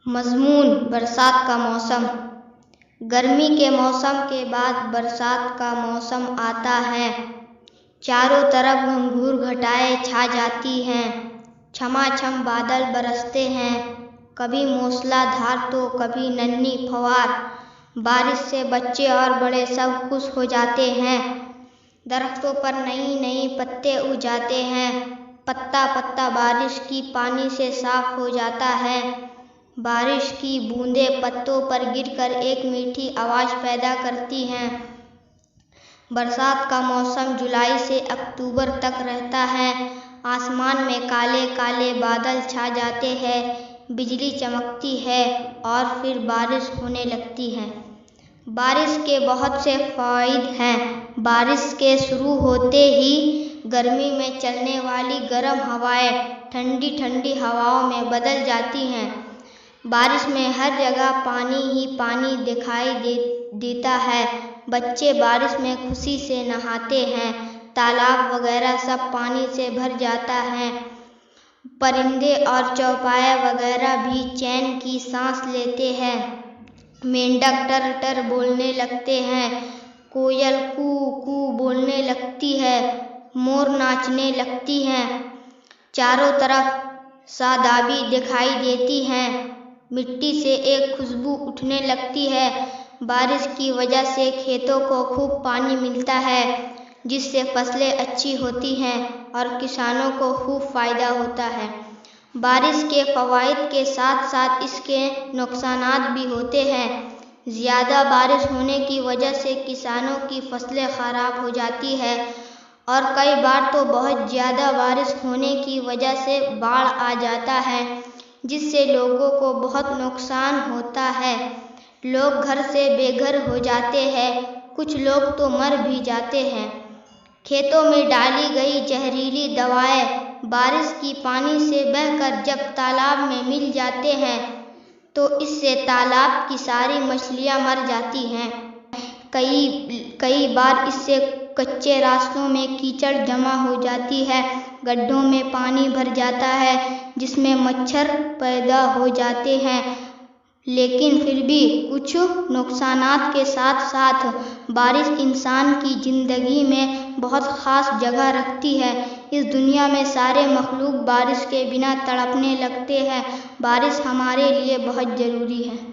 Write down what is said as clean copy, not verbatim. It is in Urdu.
مضمون: برسات کا موسم۔ گرمی کے موسم کے بعد برسات کا موسم آتا ہے۔ چاروں طرف گھنگھور گھٹائیں چھا جاتی ہیں، چھما چھم بادل برستے ہیں، کبھی موسلا دھار تو کبھی ننھی پھوار۔ بارش سے بچے اور بڑے سب خوش ہو جاتے ہیں۔ درختوں پر نئی نئی پتے اگ جاتے ہیں، پتا پتا بارش کی پانی سے صاف ہو جاتا ہے۔ بارش کی بوندیں پتوں پر گر کر ایک میٹھی آواز پیدا کرتی ہیں۔ برسات کا موسم جولائی سے اکتوبر تک رہتا ہے۔ آسمان میں کالے کالے بادل چھا جاتے ہیں، بجلی چمکتی ہے اور پھر بارش ہونے لگتی ہے۔ بارش کے بہت سے فوائد ہیں۔ بارش کے شروع ہوتے ہی گرمی میں چلنے والی گرم ہوائیں ٹھنڈی ٹھنڈی ہواؤں میں بدل جاتی ہیں۔ بارش میں ہر جگہ پانی ہی پانی دکھائی دیتا ہے۔ بچے بارش میں خوشی سے نہاتے ہیں، تالاب وغیرہ سب پانی سے بھر جاتا ہے۔ پرندے اور چوپائے وغیرہ بھی چین کی سانس لیتے ہیں۔ مینڈک ٹر ٹر بولنے لگتے ہیں، کوئل کو کو بولنے لگتی ہے، مور ناچنے لگتی ہیں۔ چاروں طرف شادابی دکھائی دیتی ہے، مٹی سے ایک خوشبو اٹھنے لگتی ہے۔ بارش کی وجہ سے کھیتوں کو خوب پانی ملتا ہے، جس سے فصلیں اچھی ہوتی ہیں اور کسانوں کو خوب فائدہ ہوتا ہے۔ بارش کے فوائد کے ساتھ ساتھ اس کے نقصانات بھی ہوتے ہیں۔ زیادہ بارش ہونے کی وجہ سے کسانوں کی فصلیں خراب ہو جاتی ہیں اور کئی بار تو بہت زیادہ بارش ہونے کی وجہ سے باڑھ آ جاتا ہے، جس سے لوگوں کو بہت نقصان ہوتا ہے۔ لوگ گھر سے بے گھر ہو جاتے ہیں، کچھ لوگ تو مر بھی جاتے ہیں۔ کھیتوں میں ڈالی گئی زہریلی دوائیں بارش کی پانی سے بہہ کر جب تالاب میں مل جاتے ہیں تو اس سے تالاب کی ساری مچھلیاں مر جاتی ہیں۔ کئی بار اس سے کچے راستوں میں کیچڑ جمع ہو جاتی ہے، گڈھوں میں پانی بھر جاتا ہے جس میں مچھر پیدا ہو جاتے ہیں۔ لیکن پھر بھی کچھ نقصانات کے ساتھ ساتھ بارش انسان کی زندگی میں بہت خاص جگہ رکھتی ہے۔ اس دنیا میں سارے مخلوق بارش کے بنا تڑپنے لگتے ہیں۔ بارش ہمارے لیے بہت ضروری ہے۔